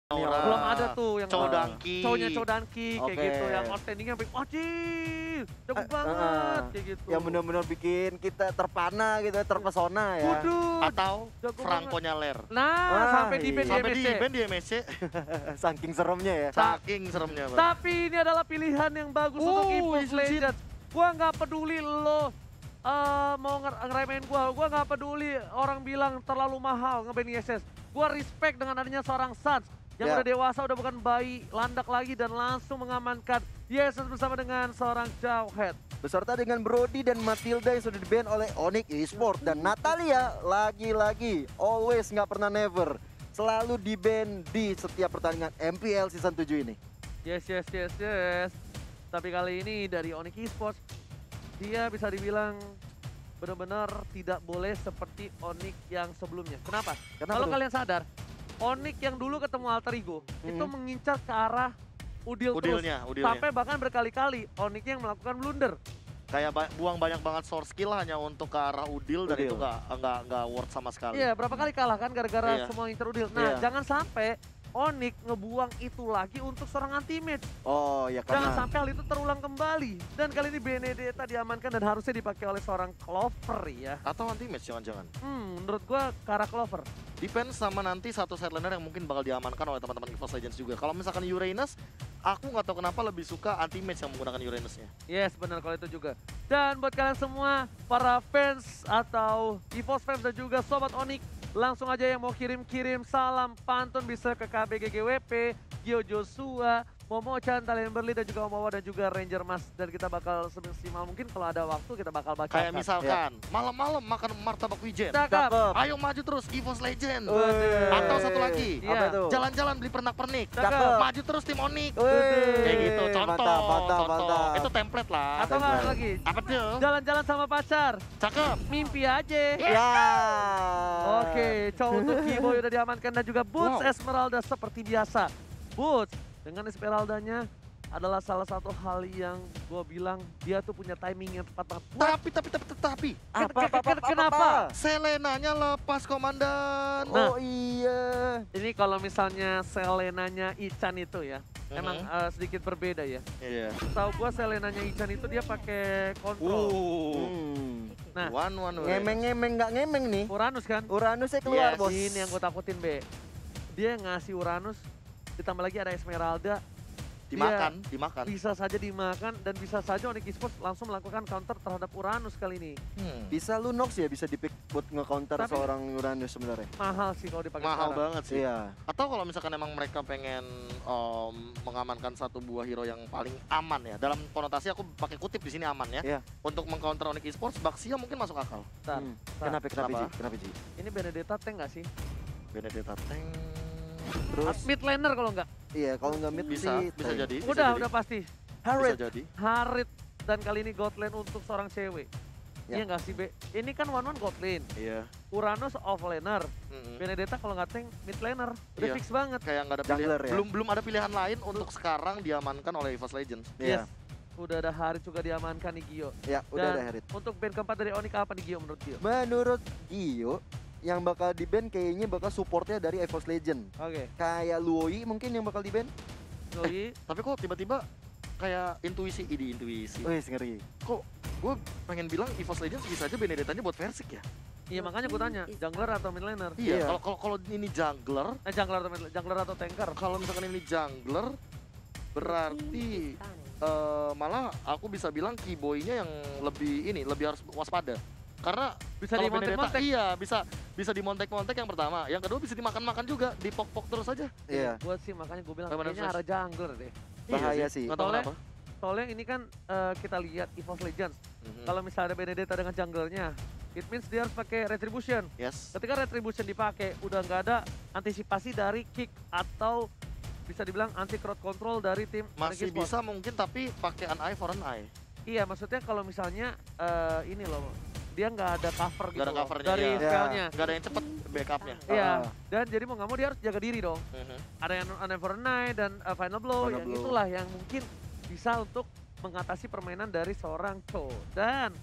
Aura. Belum ada tuh yang Chodanki. cowoknya Chodanki kayak Oke. gitu yang outstandingnya sampai wajib jago banget kayak gitu. Yang benar-benar bikin kita terpana gitu, terpesona ya. Waduh. Atau Jago Franco-nya Ler. Nah, Wah, sampai di band iya. Sampai di MSC. band di MSC. Saking seremnya ya. Saking seremnya, Bang. Tapi ini adalah pilihan yang bagus untuk EVOS Izujin. Legends. Gua nggak peduli lo mau ngeremehin gua nggak peduli orang bilang terlalu mahal ngeband ISS. Gua respect dengan adanya seorang Suns yang Ya. udah dewasa, udah bukan bayi, landak lagi dan langsung mengamankan ISS bersama dengan seorang Jawhead. Beserta dengan Brody dan Matilda yang sudah di-ban oleh Onyx Esports. Dan Natalia lagi-lagi always nggak pernah never. Selalu di-ban di setiap pertandingan MPL Season 7 ini. Yes. Tapi kali ini dari Onyx Esports, dia bisa dibilang benar-benar tidak boleh seperti Onyx yang sebelumnya. Kenapa? Kalau tuh? kalian sadar, Onyx yang dulu ketemu Alter Ego, itu mengincar ke arah Udil terus. Udilnya. Sampai bahkan berkali-kali Onyx yang melakukan blunder. Kayak buang banyak banget source skill hanya untuk ke arah Udil dan Udil. itu nggak worth sama sekali. Iya, berapa kali kalah kan gara-gara Iya. semua ngincar Udil. Nah, Iya. jangan sampai Onyx ngebuang itu lagi untuk seorang anti-mage. Oh ya Jangan karena sampai hal itu terulang kembali. Dan kali ini Benedetta diamankan dan harusnya dipakai oleh seorang Clover ya. Atau anti match jangan-jangan. Menurut gua ke arah Clover. Depends sama nanti satu sideliner yang mungkin bakal diamankan oleh teman-teman EVOS Legends juga. Kalau misalkan Uranus, aku nggak tahu kenapa lebih suka anti match yang menggunakan Uranusnya. Yes, benar kalau itu juga. Dan buat kalian semua, para fans atau EVOS fans dan juga Sobat Onyx, langsung aja yang mau kirim-kirim salam pantun bisa ke KBGGWP, Gio Joshua, Momo-chan, Talian Berli, dan juga Omawa dan juga Ranger Mas. Dan kita bakal semaksimal mungkin kalau ada waktu kita bakal baca. Kayak misalkan malam-malam makan martabak wijen. Cakep. Ayo maju terus EVOS Legends. Waduh. Atau satu lagi, Iya. apa itu? jalan-jalan beli pernak-pernik. Cakep. Maju terus tim Onyx. Wih, Kayak gitu, contoh. mantap. Itu template lah. Atau nggak lagi, Apa tuh? jalan-jalan sama pacar, Cakep. mimpi aja. Ya. Oke, cowok untuk Kiboy udah diamankan dan juga Boots Wow. Esmeralda seperti biasa. Boots dengan Esmeraldanya adalah salah satu hal yang gue bilang dia tuh punya timing yang tepat banget. Tapi. Kenapa? Selenanya lepas komandan. Nah. Oh iya. Ini kalau misalnya Selenanya Ichan itu ya, emang sedikit berbeda ya. Iya. Tahu gue Selenanya Ichan itu dia pakai kontrol. Nah, One. Ngemeng-ngemeng nggak ngemeng nih. Uranus kan? Uranusnya keluar, Yes. Bos. Ini yang gue takutin, Be. Dia ngasih Uranus, ditambah lagi ada Esmeralda. Dimakan. Bisa saja dimakan dan bisa saja Onyx Esports langsung melakukan counter terhadap Uranus kali ini. Bisa lu Nox ya bisa dipick buat nge-counter Tapi- seorang Uranus sebenarnya. Mahal sih kalau dipakai Mahal sekarang. banget sih. Iya. Atau kalau misalkan emang mereka pengen mengamankan satu buah hero yang paling aman ya. Dalam konotasi aku pakai kutip di sini aman ya. Iya. Untuk meng-counter Onyx Esports, Baxia mungkin masuk akal. Bentar, Kenapa Kenapa? Ji? ini Benedetta tank nggak sih? Benedetta tank. Terus Mid laner kalau nggak. iya kalau nggak mid Bisa sih tank. jadi. Udah pasti. Bisa jadi. Harit dan kali ini God lane untuk seorang cewek. Ya. Iya nggak sih, Be? Ini kan one God lane. Iya. Uranus off laner. Mm-mm. Benedetta kalau nggak tank mid laner. Udah Iya. fix banget. Kayak nggak ada Jungler pilihan. ya? Belum ada pilihan lain untuk sekarang diamankan oleh EVOS Legends. Iya. Yes. Udah ada Harit juga diamankan nih Gio. Ya, udah Dan ada Herit. untuk band keempat dari Onyx apa nih Gio menurut Gio? Menurut Gio, yang bakal di-ban kayaknya bakal supportnya dari EVOS Legend. Oke. Kayak Luoi mungkin yang bakal di-ban. Zoe. Tapi kok tiba-tiba kayak intuisi. Wih, ngeri. Kok gue pengen bilang EVOS Legends bisa aja Benedettanya buat Versik ya? Iya makanya gue tanya, jungler atau mid laner? Iya. Iya. Kalau ini jungler, Jungler atau tanker? kalau misalkan ini jungler, berarti malah aku bisa bilang Keyboy-nya yang lebih harus waspada. Karena Bisa kalau dimontek-montek. Benedetta, iya bisa dimontek-montek yang pertama. Yang kedua bisa dimakan-makan juga, dipok-pok terus aja. Iya. Gue sih makanya gue bilang Bagaimana kayaknya Fresh? arah jungler deh. Bahaya sih. Nggak tahu Soalnya- kenapa. Soalnya ini kan kita lihat EVOS Legends. Mhm. Kalau misalnya ada Benedetta dengan junglernya, it means dia harus pakai Retribution. Yes. Ketika Retribution dipakai, udah nggak ada antisipasi dari kick atau bisa dibilang anti crowd control dari tim Masih Onyx Esports. bisa mungkin tapi pakai an eye for an eye. Iya, maksudnya kalau misalnya ini loh, dia nggak ada cover gitu Nggak ada loh, covernya, dari iya. spellnya. Nggak ada yang cepet backupnya. Iya, Ah. dan jadi mau nggak mau dia harus jaga diri dong. Mhm. Ada yang Never Night dan Final Blow, Final yang Blow. itulah yang mungkin bisa untuk mengatasi permainan dari seorang Cho. Dan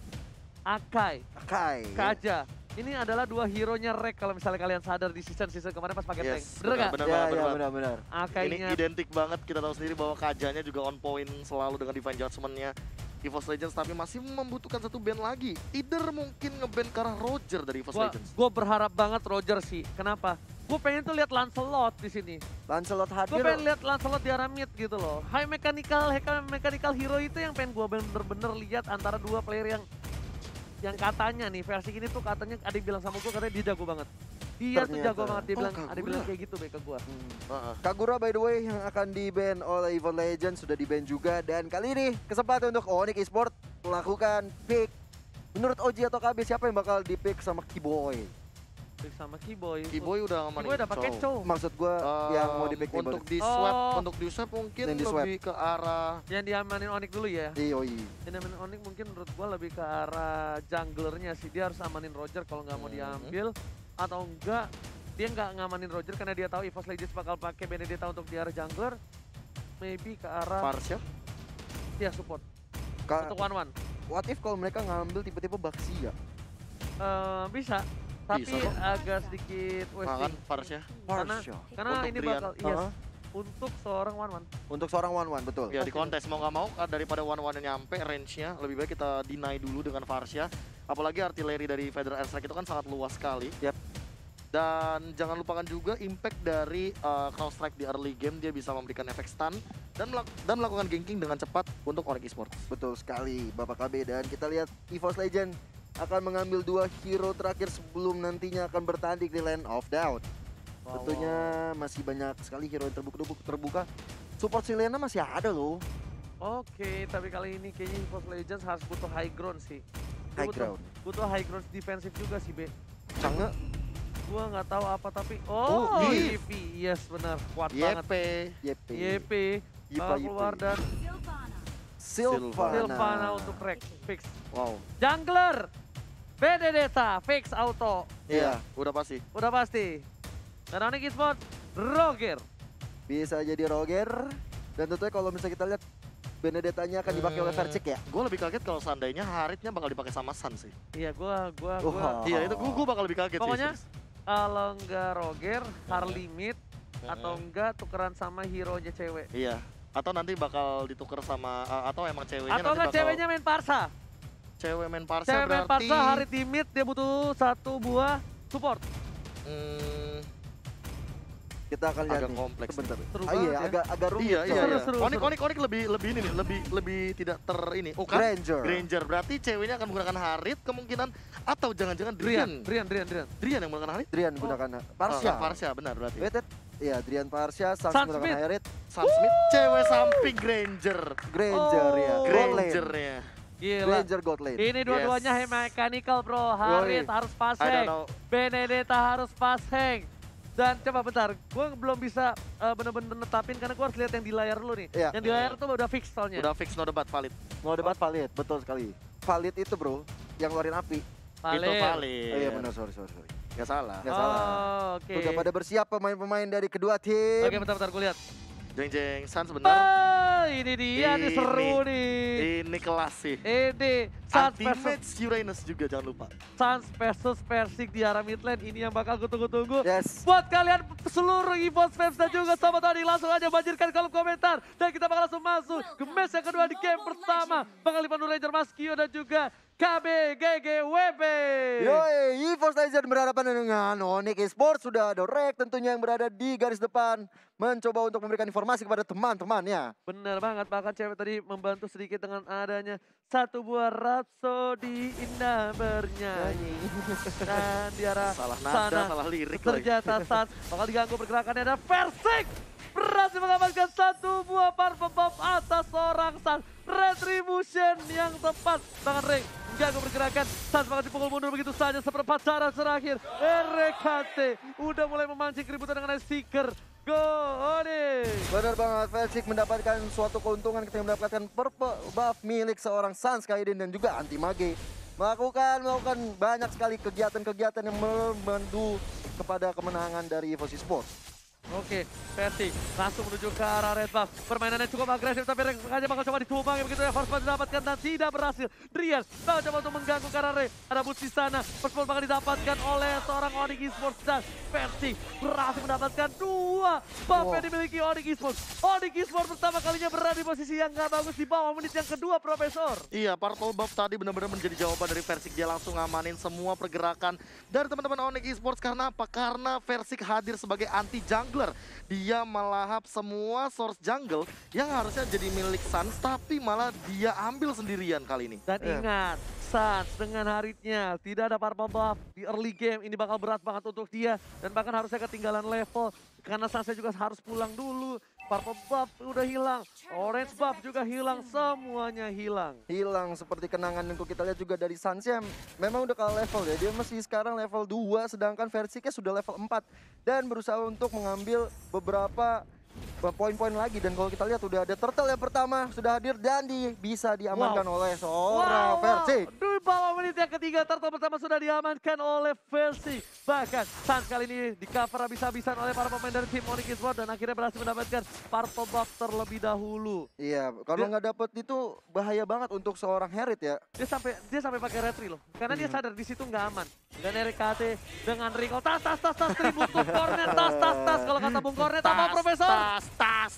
Akai, Kai. Kaja, Ini adalah dua hero-nya Rek kalau misalnya kalian sadar di season kemarin pas pakai tank. Yes, Bener nggak? benar Ya, banget, ya benar banget. benar-benar. Ini Akainya identik banget, kita tahu sendiri bahwa Kajanya juga on point selalu dengan Divine Judgment-nya EVOS Legends, tapi masih membutuhkan satu band lagi. Either mungkin ngeband ke arah Roger dari EVOS Legends. Gue berharap banget Roger sih. Kenapa? Gue pengen tuh lihat Lancelot di sini. Lancelot Gue hadir. pengen lihat Lancelot di arah mid gitu loh. High mechanical hero itu yang pengen gue bener-bener lihat antara dua player yang katanya nih versi ini tuh katanya ada yang bilang sama gue katanya dia jago banget. Dia tuh Ternyata. jago banget, dia Oh, bilang ada yang Kagura. bilang kayak gitu be ke gue. Heeh. Kagura by the way yang akan di-ban oleh EVOS Legends sudah di-ban juga, dan kali ini kesempatan untuk Onyx Esports melakukan pick. Menurut OG atau KB siapa yang bakal di-pick sama Keyboy? Pick sama Keyboy. Keyboy udah aman. Keyboy udah pakai cow. Maksud gue yang mau di-pick nih, untuk Bang. di swap, Oh. untuk di swap mungkin Yang di swap. lebih ke arah Yang diamanin Onyx dulu ya. Yoi. Yang diamanin Onyx mungkin menurut gue lebih ke arah junglernya sih. Dia harus amanin Roger kalau nggak mau diambil. Atau enggak, dia nggak ngamanin Roger karena dia tahu EVOS Legends bakal pakai Benedetta untuk di arah jungler. Maybe ke arah Farsha. dia support. Ka- Untuk one-one. What if kalau mereka ngambil tipe-tipe Baxia? Bisa. Tapi Bisa kok. agak sedikit Makan wasting. Farsha. Karena Farsha. Untuk ini Brian. bakal Heeh. untuk seorang one-one. Untuk seorang one-one, betul. Ya di kontes mau nggak mau daripada one-one nyampe range-nya lebih baik kita deny dulu dengan Farsha. Apalagi artileri dari Federal Airstrike itu kan sangat luas sekali. Yap. Dan jangan lupakan juga impact dari Crown Strike di early game, dia bisa memberikan efek stun dan melakukan ganking dengan cepat untuk Onyx Esports. Betul sekali, Bapak KB. Dan kita lihat EVOS Legend akan mengambil dua hero terakhir sebelum nantinya akan bertanding di Land of Doubt. Tentunya masih banyak sekali hero yang terbuka. Support Silena masih ada loh. Oke, tapi kali ini kayaknya EVOS Legends harus butuh high ground sih. Dia High ground. Butuh high ground defensif juga sih, Be. Canggih. Gua nggak tahu apa tapi Oh, YP. Yes, benar. Kuat banget. YP. YP. YP Yipa, bakal Yipa. keluar dan Sylvana. Sylvana untuk Rek fix. Wow. Jungler Benedetta fix auto. Iya, Udah pasti. Udah pasti. Dan Onyx Esports Roger. bisa jadi Roger. Dan tentunya kalau misalnya kita lihat Benedettanya akan dipakai oleh Vercik ya. Gue lebih kaget kalau seandainya Haritnya bakal dipakai sama Sun sih. Iya, gua Wah. Iya itu gue bakal lebih kaget Pokoknya, sih. kalau enggak Roger, Harley mid atau enggak tukeran sama hero-nya cewek. Iya. Atau nanti bakal ditukar sama atau emang ceweknya Atau nanti enggak bakal ceweknya main Parsa. cewek main Parsa Cewek main berarti Parsa, Hari timid dia butuh satu buah support. Kita akan lihat agak nih. kompleks. Sebentar. Seru Ah, iya, banget ya. agak rumit. Iya, coy. iya, iya. Seru, Onyx seru. lebih ini nih, lebih tidak ini. Oh kan? Granger. Granger. Berarti ceweknya akan menggunakan Harit kemungkinan atau jangan-jangan Drian. Drian. Drian yang menggunakan Harit? Drian gunakan Parsha. Parsha benar berarti. Wait, iya, Drian Parsha, Sans Sans menggunakan Smith. Hyrit, Sam Smith cewek samping Granger. Granger ya. Oh. God lane. Grangernya. Gila. Granger God lane. Ini dua-duanya Yes. mechanical bro. Harit harus pas I don't hang. know. Benedetta harus pas hang. Dan coba bentar, gue belum bisa bener-bener netapin karena gue harus lihat yang di layar dulu nih. Iya. Yang di layar tuh udah fix soalnya. Udah fix no debat valid. Mau debat valid, betul sekali. Valid itu bro, yang ngeluarin api. Itu valid. Oh iya benar, sorry. Gak salah. Nggak salah. Oh, oke. Udah pada bersiap pemain-pemain dari kedua tim. Oke, bentar gue lihat. Jeng Sans benar. Ini dia nih seru nih. Ini kelas sih. Ini Sans Ultimate versus Uranus juga jangan lupa. Sans versus Persik di arah mid lane. Ini yang bakal gue tunggu-tunggu. Yes. Buat kalian seluruh EVOS fans dan juga sobat Tony, langsung aja banjirkan kolom komentar. Dan kita bakal langsung masuk ke match yang kedua di game pertama. Bakal dipandu Ranger Maskio dan juga KBGGWP. Yoi, EVOS Legends berhadapan dengan Onyx Esports. Sudah ada Rek tentunya yang berada di garis depan. Mencoba untuk memberikan informasi kepada teman-temannya. Bener banget, bahkan cewek tadi membantu sedikit dengan adanya satu buah Rhapsody indah bernyanyi. Dan di arah Salah nada, sana salah lirik lagi. ternyata Sans bakal diganggu pergerakannya. Ada Persik berhasil mengamankan satu buah parfum bomb atas seorang Sans. Retribution yang tepat. Tangan Rek ganggu pergerakan. Sans bakal dipukul mundur begitu saja seperempat cara terakhir. RKT udah mulai memancing keributan dengan Seeker. Go Onyx! Benar banget, Vercik mendapatkan suatu keuntungan ketika mendapatkan purple buff milik seorang Sans Kaiden dan juga anti mage. Melakukan banyak sekali kegiatan-kegiatan yang membantu kepada kemenangan dari EVOS Esports. Oke, Versi langsung menuju ke arah red buff. Permainannya cukup agresif, tapi Rek sengaja bakal coba ditumbang begitu ya. First blood didapatkan dan tidak berhasil. Drian bakal coba untuk mengganggu ke arah Rek. Ada boots di sana. First blood bakal didapatkan oleh seorang Onyx Esports dan Versi berhasil mendapatkan 2 buff yang dimiliki Onyx Esports. Onyx Esports pertama kalinya berada di posisi yang gak bagus di bawah menit yang kedua, Profesor. Iya, purple buff tadi benar-benar menjadi jawaban dari Versik. Dia langsung ngamanin semua pergerakan dari teman-teman Onyx Esports. Karena apa? Karena Versik hadir sebagai anti jungler. Dia melahap semua source jungle yang harusnya jadi milik Suns, tapi malah dia ambil sendirian kali ini. Dan ingat, Suns dengan haritnya tidak ada purple buff di early game. Ini bakal berat banget untuk dia. Dan bahkan harusnya ketinggalan level. Karena Sunsnya juga harus pulang dulu. Purple buff udah hilang, orange buff juga hilang, semuanya hilang. Hilang seperti kenangan yang kita lihat juga dari Suns-nya memang udah kalah level ya. Dia masih sekarang level 2 sedangkan Versiknya sudah level 4 dan berusaha untuk mengambil beberapa poin-poin lagi. Dan kalau kita lihat udah ada turtle yang pertama sudah hadir dan bisa diamankan oleh seorang Versi. Di bawah menit yang ketiga turtle pertama sudah diamankan oleh Versi. Bahkan Suns kali ini di cover habis-habisan oleh para pemain dari tim Onyx Esports dan akhirnya berhasil mendapatkan purple buff terlebih dahulu. Iya, kalau nggak dapet itu bahaya banget untuk seorang Herit ya. Dia sampai pakai retri loh, karena dia sadar di situ nggak aman. Dan RKT dengan recall tas tribut to Cornet, tas kalau kata Bung Cornet apa Profesor? Tas.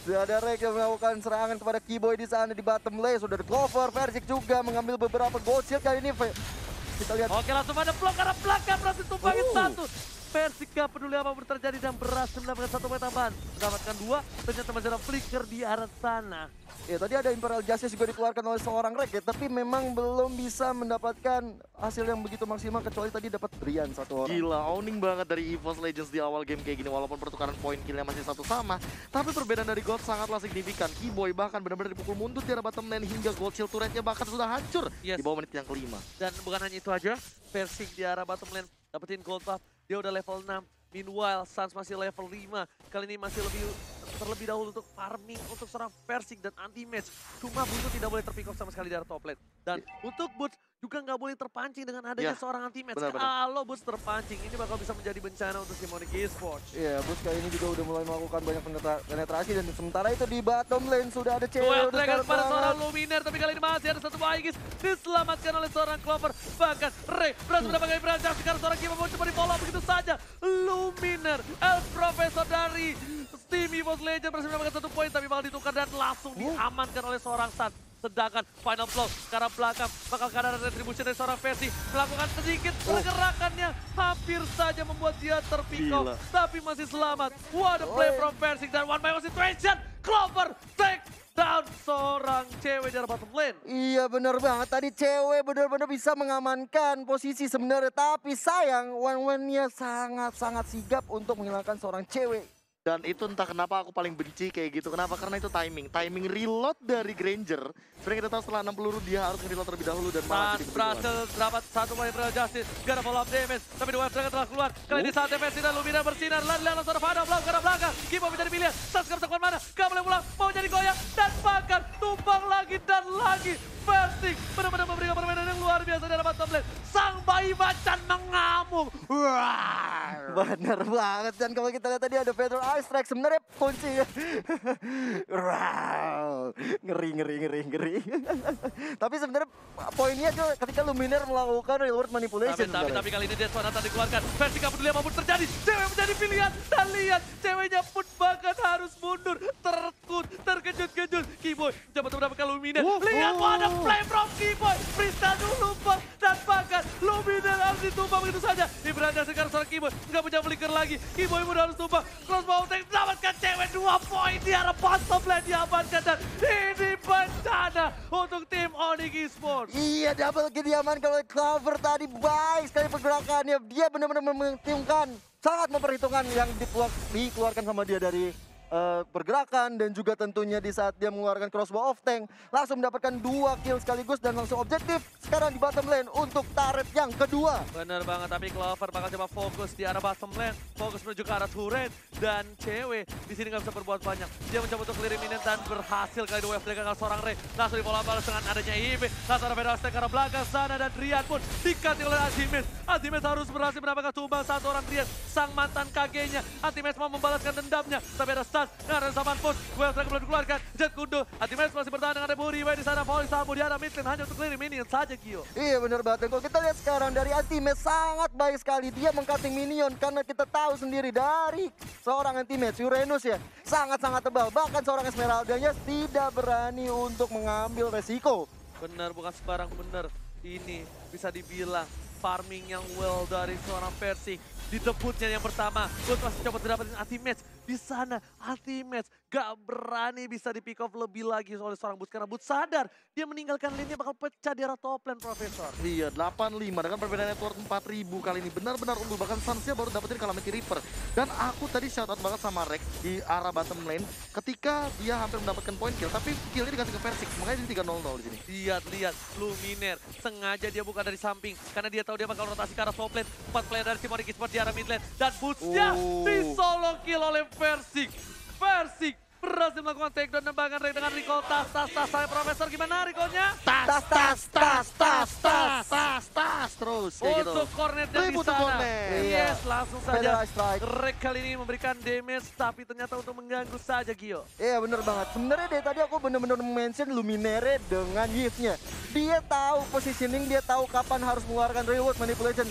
Sudah ada Rek yang melakukan serangan kepada Keyboy di sana di bottom lane. Sudah ada Clover, Versik juga mengambil beberapa gold shield kali ini. Kita lihat. Oke, langsung ada blok karena belakang berhasil tumbangin satu. Versik gak peduli apa pun terjadi dan berhasil mendapatkan 1 poin tambahan. Mendapatkan 2, ternyata masih ada flicker di arah sana. Ya tadi ada Imperial Justice juga dikeluarkan oleh seorang Rek ya, tapi memang belum bisa mendapatkan hasil yang begitu maksimal kecuali tadi dapat Brian 1 orang. Gila, owning banget dari EVOS Legends di awal game kayak gini. Walaupun pertukaran poin killnya masih satu sama, tapi perbedaan dari Gold sangatlah signifikan. Keyboy bahkan benar-benar dipukul mundur di arah bottom lane hingga Gold Shield turretnya bahkan sudah hancur di bawah menit yang kelima. Dan bukan hanya itu aja, Versik di arah bottom lane dapetin gold buff. Dia udah level 6. Meanwhile, Suns masih level 5. Kali ini masih terlebih dahulu untuk farming untuk seorang Versik dan anti-match. Cuma Boots tidak boleh terpick off sama sekali dari top lane. Dan untuk Boots juga nggak boleh terpancing dengan adanya seorang anti-match. Kalau Boots terpancing, ini bakal bisa menjadi bencana untuk si Onyx Esports. Iya, Boots kali ini juga udah mulai melakukan banyak penetrasi dan sementara itu di bottom lane sudah ada cewek. Duel pada seorang Luminar, tapi kali ini masih ada satu Aegis diselamatkan oleh seorang Clover. Bahkan Rey berhasil mendapatkan Ibrahim karena seorang Kima mau coba di-follow begitu saja. Luminar, El Professor dari tim EVOS Legends berhasil mendapatkan 1 poin tapi bakal ditukar dan langsung diamankan oleh seorang Sun. Sedangkan final blow ke arah belakang bakal ke arah retribution dari seorang Versi melakukan sedikit pergerakannya hampir saja membuat dia terpick off tapi masih selamat. What a play from Versi dan one by one situation. Clover take down seorang cewek di arah bottom lane. Iya benar banget, tadi cewek benar-benar bisa mengamankan posisi sebenarnya. Tapi sayang, Wan-Wan-nya sangat-sangat sigap untuk menghilangkan seorang cewek. Dan itu entah kenapa aku paling benci kayak gitu. Kenapa? Karena itu timing reload dari Granger. Sebenarnya kita tahu setelah 6 peluru dia harus reload terlebih dahulu dan malah jadi berhasil dapat 1 poin Imperial Justice. Gak ada follow up damage. Tapi The Wave Dragon telah keluar. Kali ini saatnya Versi dan Lumina bersinar. Lari-lari langsung ada Final Blow ke arah belakang. Kipo menjadi pilihan. Sas gak bisa kemana-mana. Gak boleh pulang. Mau jadi goyang. Dan bahkan tumbang lagi dan lagi. Versi benar-benar memberikan permainan yang luar biasa dari bottom lane. Sang bayi macan mengamuk. Benar banget. Dan kalau kita lihat tadi ada Feather Ice Strike sebenarnya kunci. Ngeri. Tapi sebenarnya poinnya tuh ketika Luminar melakukan reward manipulation. Tapi kali ini Death Sonata dikeluarkan. Versi gak peduli apapun terjadi. Cewek menjadi pilihan. Dan lihat ceweknya pun bahkan harus mundur. Terkejut-kejut. Keyboy coba mendapatkan Luminar. Lihat ada play from Keyboy. Frista dulu bang. Dan bahkan Luminar harus ditumbang begitu saja. Ibrahim sekarang seorang Keyboy. Gak punya flicker lagi. Keyboy pun harus tumbang. Crossbow tank mendapatkan cewek 2 poin di arah bottom lane diamankan. Dan ini bencana untuk tim Onyx Esports. Iya, double kill diamankan oleh Clover tadi. Baik sekali pergerakannya. Dia benar-benar sangat memperhitungkan yang dikeluarkan sama dia dari pergerakan dan juga tentunya di saat dia mengeluarkan crossbow of tank langsung mendapatkan 2 kill sekaligus dan langsung objektif sekarang di bottom lane untuk turret yang kedua. Bener banget, tapi Clover bakal coba fokus di arah bottom lane, fokus menuju ke arah turret, dan cewek di sini nggak bisa berbuat banyak. Dia mencoba untuk clear minion dan berhasil kali di wave dari seorang Ray. Langsung di bola balas dengan adanya Ibe, langsung ada Vedas ke arah belakang sana dan Rian pun dikasih oleh Ultimate. Ultimate harus berhasil mendapatkan tumbang satu orang Rian, sang mantan KG-nya. Ultimate mau membalaskan dendamnya, tapi ada stun, ada zaman push, wave dari belum dikeluarkan. Jet Kundo, Ultimate masih bertahan dengan Debu Riway di sana, volley Samu di arah mid lane hanya untuk clear minion saja Gio. Iya bener banget, dan kalau kita lihat sekarang dari Ultimate sangat baik sekali. Dia meng-cutting minion karena kita tahu sendiri dari seorang Ultimate, Uranus ya, sangat-sangat tebal. Bahkan seorang Esmeralda-nya tidak berani untuk mengambil resiko. Bener, bukan sembarang bener. Ini bisa dibilang farming yang well dari seorang Persik. Di debutnya yang pertama, Boots masih coba dapetin Ultimate. Di sana, Ultimate gak berani bisa di pick off lebih lagi oleh seorang Boots. Karena Boots sadar, dia meninggalkan lane-nya bakal pecah di arah top lane, Profesor. Iya, 85 dengan perbedaan network 4000 kali ini. Benar-benar unggul, bahkan Sansia baru dapetin Calamity Reaper. Dan aku tadi shout out banget sama Rex di arah bottom lane ketika dia hampir mendapatkan point kill. Tapi killnya dikasih ke Persik, makanya jadi 3-0 di sini. Lihat, Luminaire sengaja dia buka dari samping. Karena dia tahu dia bakal rotasi ke arah top lane. 4 player dari Simonic Esports di arah mid lane. Dan Boots-nya di solo kill oleh Persik. Persik berhasil melakukan takedown dan bahkan Ray dengan recall tas. Saya Profesor, gimana recallnya? Tas terus kayak gitu. Untuk cornetnya di Ribut sana. cornet. Yes, langsung saja. Federal strike. Ray kali ini memberikan damage tapi ternyata untuk mengganggu saja Gio. Iya bener banget. Sebenarnya dari tadi aku bener-bener mention Luminaire dengan Yves-nya. Dia tahu positioning, dia tahu kapan harus mengeluarkan reward manipulation.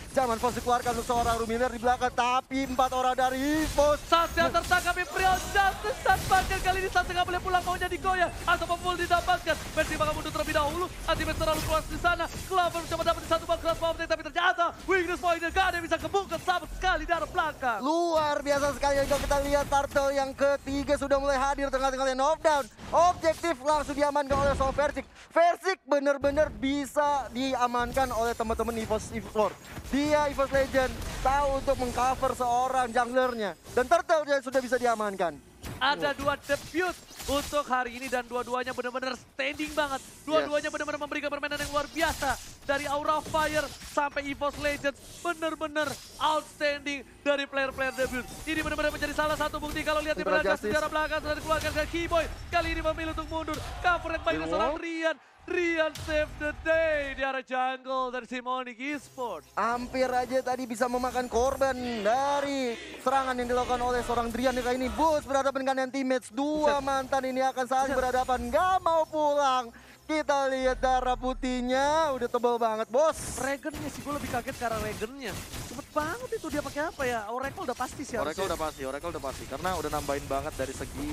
Zaman Force dikeluarkan untuk seorang Luminaire di belakang, tapi 4 orang dari Force. Satya tertangkap Imperial Justice dan bahkan kali ini Satya nggak boleh pulang, maunya digoyah atau full didapatkan. Versi bakal mundur terlebih dahulu. Ultimate terlalu keluar di sana. Clover mencoba dapetin satu ball crossbow tapi ternyata weakness point-nya gak ada yang bisa kebuka sama sekali dari belakang. Luar biasa sekali kalau kita lihat Turtle yang ketiga sudah mulai hadir tengah-tengah lane knockdown. Objektif langsung diamankan oleh seorang Persik. Persik benar-benar bisa diamankan oleh teman-teman EVOS Esports. Dia EVOS Legend tahu untuk mengcover seorang junglernya. Dan Turtle dia sudah bisa diamankan. Ada 2 debut untuk hari ini dan dua-duanya benar-benar standing banget. Dua-duanya benar-benar memberikan permainan yang luar biasa. Dari Aura Fire sampai EVOS Legends, benar-benar outstanding dari player-player debut. Ini benar-benar menjadi salah satu bukti kalau lihat di belakang sejarah belakang sudah dikeluarkan ke Keyboy. Kali ini memilih untuk mundur. Cover yang baik seorang Rian. Rian save the day di arah jungle dari Simonic Esports. Hampir aja tadi bisa memakan korban dari serangan yang dilakukan oleh seorang Drian kali ini. Boots berhadapan dengan teammates. Dua mantan ini akan saling berhadapan. Gak mau pulang. Kita lihat darah putihnya udah tebal banget, bos. Regennya sih, gue lebih kaget karena Regennya. Cepet banget itu dia pakai apa ya? Oracle udah pasti sih. Oracle udah pasti. Karena udah nambahin banget dari segi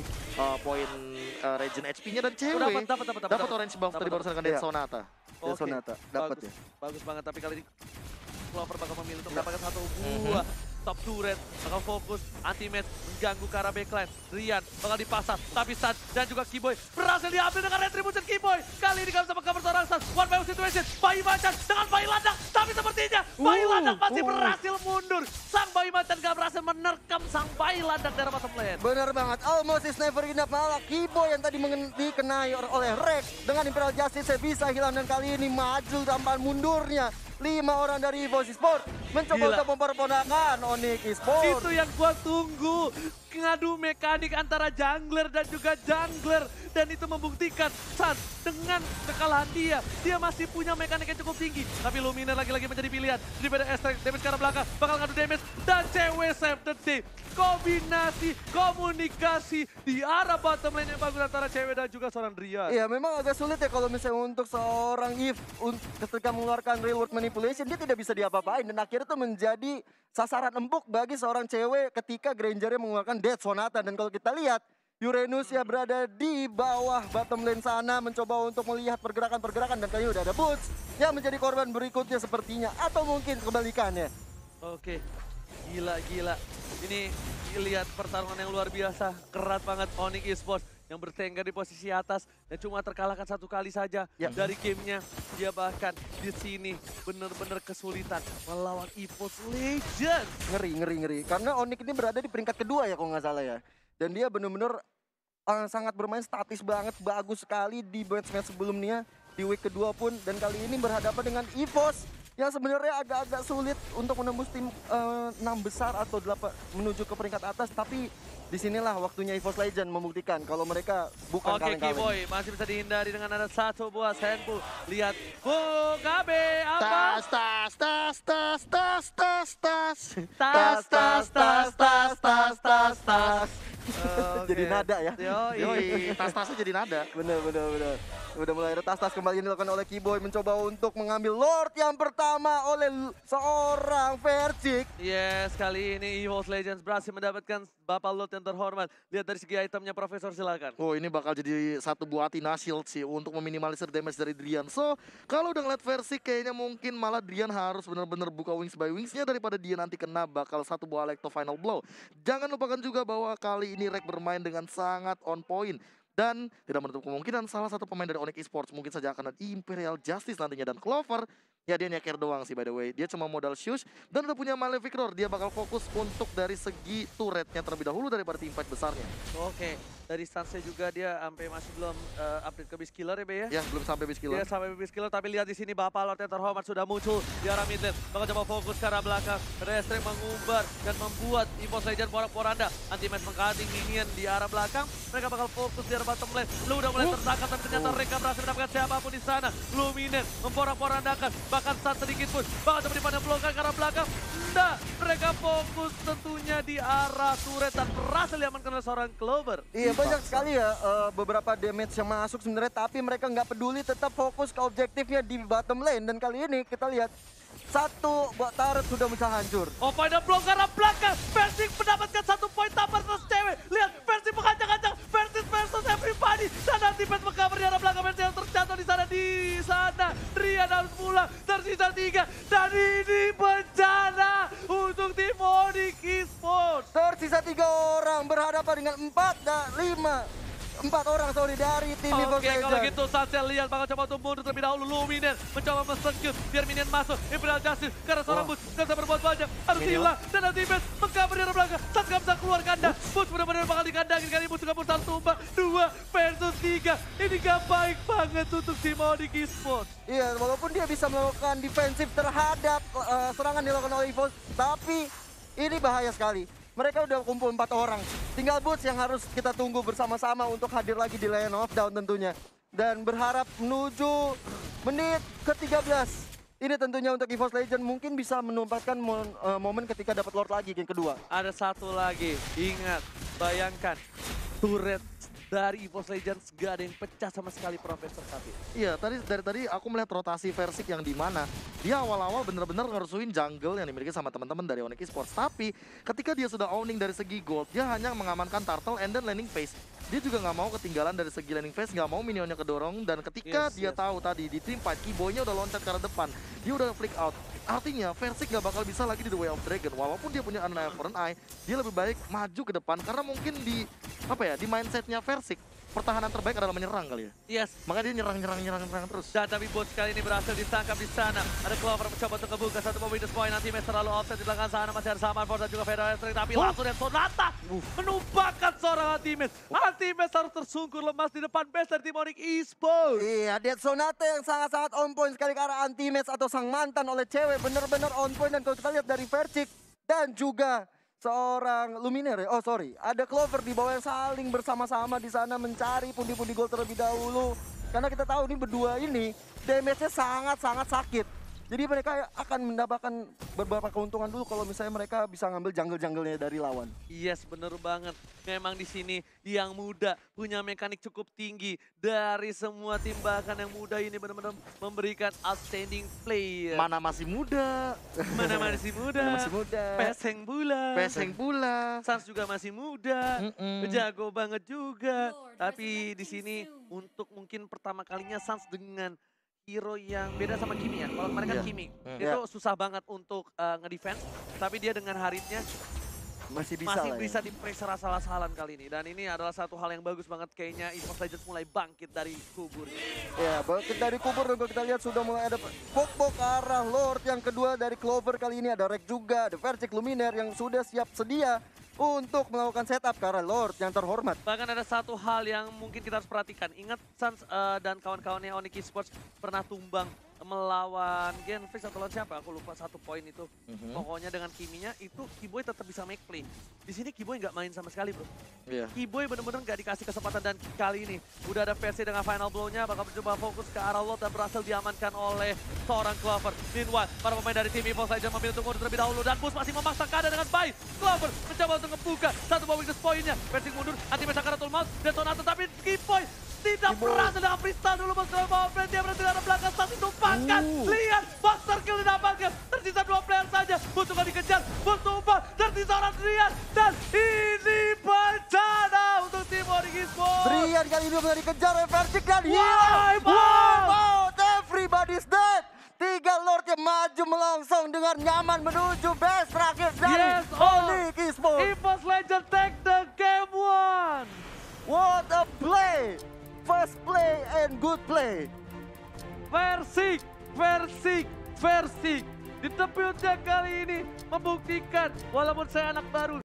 poin regen HP-nya dan cewek. Dapat orange buff tadi barusan dengan Dead Sonata. Dead Sonata, dapat ya. Bagus banget, tapi kali ini Clover bakal memilih untuk mendapatkan satu buah top turret, bakal fokus, anti-match, mengganggu ke arah backline. Rian bakal dipasang, tapi Stan dan juga Keyboy berhasil diambil dengan retribution Keyboy. Kali ini gak bisa meng-cover seorang Stan, one by one situation, Bayi Macan dengan Bayi Landak, tapi sepertinya Bayi Landak masih berhasil mundur. Sang Bayi Macan gak berhasil menerkam sang Bayi Landak dari bottom lane. Bener banget, almost is never enough. Malah Keyboy yang tadi dikenai oleh Rex dengan Imperial Justice bisa hilang dan kali ini maju tanpa mundurnya. 5 orang dari EVOS Esports mencoba untuk memperponakan Onyx Esports. Itu yang gua tunggu. Ngadu mekanik antara jungler dan juga jungler. Dan itu membuktikan San dengan kekalahan dia masih punya mekanik yang cukup tinggi. Tapi Luminaire lagi-lagi menjadi pilihan. Daripada Estrek, damage ke arah belakang, bakal ngadu damage. Dan cewek save the day. Kombinasi, komunikasi di arah bottom lane yang bagus antara cewek dan juga seorang Rian. Iya, memang agak sulit ya kalau misalnya untuk seorang Eve ketika mengeluarkan reward manipulation dia tidak bisa diapa-apain dan akhirnya itu menjadi sasaran empuk bagi seorang cewek ketika Granger-nya mengeluarkan Dead Sonata. Dan kalau kita lihat Uranus ya berada di bawah bottom lane sana mencoba untuk melihat pergerakan-pergerakan dan kali ini udah ada Boots yang menjadi korban berikutnya sepertinya atau mungkin kebalikannya. Oke, gila. Ini lihat pertarungan yang luar biasa, keras banget Onyx Esports yang bertengger di posisi atas dan cuma terkalahkan satu kali saja dari gamenya. Dia bahkan di sini benar-benar kesulitan melawan EVOS Legends. Ngeri. Karena Onyx ini berada di peringkat kedua ya kalau nggak salah ya. Dan dia bener-bener sangat bermain statis banget, bagus sekali di match-match sebelumnya. Di week kedua pun, dan kali ini berhadapan dengan EVOS yang sebenarnya agak-agak sulit untuk menembus tim 6 besar atau 8 menuju ke peringkat atas. Tapi disinilah waktunya EVOS Legend membuktikan kalau mereka bukan Oke, kaleng-kaleng. Kiboy masih bisa dihindari dengan ada satu buah senpu. Lihat, Mugabe apa? Tas. Tas. Jadi Oke. nada ya. Yoi, tas-tasnya jadi nada. Bener. Udah mulai ada tas-tas kembali dilakukan oleh Kiboy, mencoba untuk mengambil Lord yang pertama oleh seorang Vercik. Yes, kali ini EVOS Legends berhasil mendapatkan Bapak Lord yang terhormat. Lihat dari segi itemnya, Profesor, silakan. Oh, ini bakal jadi satu buah Athena Shield sih untuk meminimalisir damage dari Drian. So, kalau udah ngeliat versi kayaknya mungkin malah Drian harus benar-benar buka wings by wingsnya daripada dia nanti kena bakal satu buah Electro Final Blow. Jangan lupakan juga bahwa kali ini Rek bermain dengan sangat on point. Dan tidak menutup kemungkinan salah satu pemain dari Onyx Esports mungkin saja akan ada Imperial Justice nantinya. Dan Clover, ya dia nyeker doang sih by the way. Dia cuma modal Shush dan udah punya Malefic Roar. Dia bakal fokus untuk dari segi turretnya terlebih dahulu daripada teamfight besarnya. Oke, dari stansnya juga dia sampai masih belum update ke Beast Killer ya, Be ya? Ya, belum sampai Beast Killer. Dia sampai Beast Killer, tapi lihat di sini Bapak Lord yang terhormat sudah muncul di arah mid lane. Bakal coba fokus ke arah belakang. Restrek mengumbar dan membuat EVOS Legend porak-poranda. Anti-match mengcutting minion di arah belakang. Mereka bakal fokus di arah bottom lane. Lu udah mulai tertangkap, tapi ternyata mereka berhasil mendapatkan siapapun di sana. Luminant memporak-porandakan, bahkan saat sedikit pun bakal coba dipandang blokkan ke arah belakang. Nah, mereka fokus tentunya di arah turret dan berhasil diamankan oleh seorang Clover. Iya, banyak sekali ya beberapa damage yang masuk sebenarnya, tapi mereka nggak peduli, tetap fokus ke objektifnya di bottom lane. Dan kali ini kita lihat satu buat turret sudah bisa hancur. Oh, pada blok ke arah belakang. Versing mendapatkan satu poin tanpa terus cewek. Lihat, Versing mengacak-acak versus everybody. Dan nanti Pet mengcover di arah belakang. Versing yang terjatuh di sana. Drian harus pulang. Tersisa 3. Dan ini bencana untuk tim Onyx Esports. Tersisa 3 orang berhadapan dengan 4 orang dari tim EVOS Oke, kalau Legends. gitu Sansel lihat bakal coba untuk mundur terlebih dahulu. Luminant mencoba men-secure biar minion masuk. Imperial Justice karena seorang Boots gak bisa berbuat banyak. Harus hilang dan nanti Boots mengcover di arah belakang. Sats gak bisa keluar kandang. Boots benar-benar bakal dikandangin. Kali Boots juga satu tumbang. 2 versus 3. Ini gak baik banget untuk tim Onyx Esports. Iya, walaupun dia bisa melakukan defensif terhadap serangan dilakukan oleh EVOS, tapi ini bahaya sekali. Mereka udah kumpul 4 orang. Tinggal Boots yang harus kita tunggu bersama-sama untuk hadir lagi di Lane of Down tentunya. Dan berharap menuju menit ke-13. Ini tentunya untuk EVOS Legend mungkin bisa menempatkan momen ketika dapat Lord lagi game kedua. Ada satu lagi. Ingat, bayangkan turret dari EVOS Legends gak ada yang pecah sama sekali, Profesor Sapi. Iya, dari tadi aku melihat rotasi Versik yang di mana dia awal-awal benar-benar ngerusuin jungle yang dimiliki sama teman-teman dari Onyx Esports. Tapi ketika dia sudah owning dari segi gold, dia hanya mengamankan turtle and then landing phase. Dia juga nggak mau ketinggalan dari segi landing phase, nggak mau minionnya kedorong. Dan ketika dia tahu tadi di team fight, Kiboy-nya udah loncat ke arah depan, dia udah flick out. Artinya Versik nggak bakal bisa lagi di The Way of Dragon. Walaupun dia punya an eye for an eye, dia lebih baik maju ke depan karena mungkin di di mindsetnya Versik pertahanan terbaik adalah menyerang kali ya. Yes. Makanya dia nyerang terus. Dan tapi Boots kali ini berhasil ditangkap di sana. Ada Clover mencoba untuk kebuka satu minus point. Nanti Mes terlalu offset di belakang sana. Masih ada Saman Force dan juga Federal Strike. Tapi langsung dan Sonata menumpahkan seorang Antimes. Antimes harus tersungkur lemas di depan base dari tim Onyx Esports. Iya, Dead Sonata yang sangat-sangat on point sekali ke arah anti-match atau sang mantan oleh cewek. Bener-bener on point. Dan kalau kita lihat dari Vercik dan juga seorang Luminaire, ada Clover di bawah yang saling bersama-sama di sana mencari pundi-pundi gol terlebih dahulu. Karena kita tahu nih berdua ini damage-nya sangat-sangat sakit. Jadi mereka akan mendapatkan beberapa keuntungan dulu kalau misalnya mereka bisa ngambil jungle-jungle-nya dari lawan. Yes, bener banget. Memang di sini yang muda punya mekanik cukup tinggi dari semua tim, bahkan yang muda ini benar-benar memberikan outstanding play. Mana masih muda. Mana masih muda. Masih muda. Peseng pula. Sans juga masih muda. Jago banget juga. Tapi di sini untuk mungkin pertama kalinya Sans dengan hero yang beda sama Kimi ya. Kalau kemarin kan Kimi, itu susah banget untuk ngedefense. Tapi dia dengan Haritnya Masih bisa masih lah ya. bisa di pressure asal-asalan kali ini. Dan ini adalah satu hal yang bagus banget kayaknya EVOS Legends mulai bangkit dari kubur. Ya, bangkit dari kubur dan kalau kita lihat sudah mulai ada bok-bok ke arah Lord. Yang kedua dari Clover kali ini ada Rek juga, ada Versik Luminaire yang sudah siap sedia untuk melakukan setup ke arah Lord yang terhormat. Bahkan ada satu hal yang mungkin kita harus perhatikan. Ingat Suns dan kawan-kawannya Onyx Esports pernah tumbang melawan Genflix atau lawan siapa? Aku lupa satu poin itu. Pokoknya dengan Kiminya itu Kiboy tetap bisa make play. Di sini Kiboy nggak main sama sekali, bro. Iya. Kiboy bener-bener nggak dikasih kesempatan dan kali ini udah ada versi dengan final blow-nya bakal mencoba fokus ke arah Lord dan berhasil diamankan oleh seorang Clover. Meanwhile, para pemain dari tim EVOS Legends memilih untuk mundur terlebih dahulu dan Bus masih memaksa keadaan dengan baik. Clover mencoba untuk ngebuka satu bawah weakness point-nya. Versi mundur, anti-mesa Karatul Maut, Detonator tapi Kiboy tidak berhasil dengan freestyle dulu masuk ke bawah frame. Dia berhasil dari belakang saksi tumpahkan. Lihat, Buster kill didapatkan. Tersisa 2 player saja. Bus juga dikejar, Bus tumpah. Tersisa orang Drian. Dan ini bencana untuk tim Onyx Esports. Drian kali ini benar dikejar oleh Versik dan hilang. Wipe out. Everybody's dead. 3 Lord yang maju melongsong dengan nyaman menuju base terakhir dari Yes, all. Onyx Esports. EVOS Legends take the game 1. What a play! First play and good play. Versik. Di tepi hujan kali ini membuktikan walaupun saya anak baru,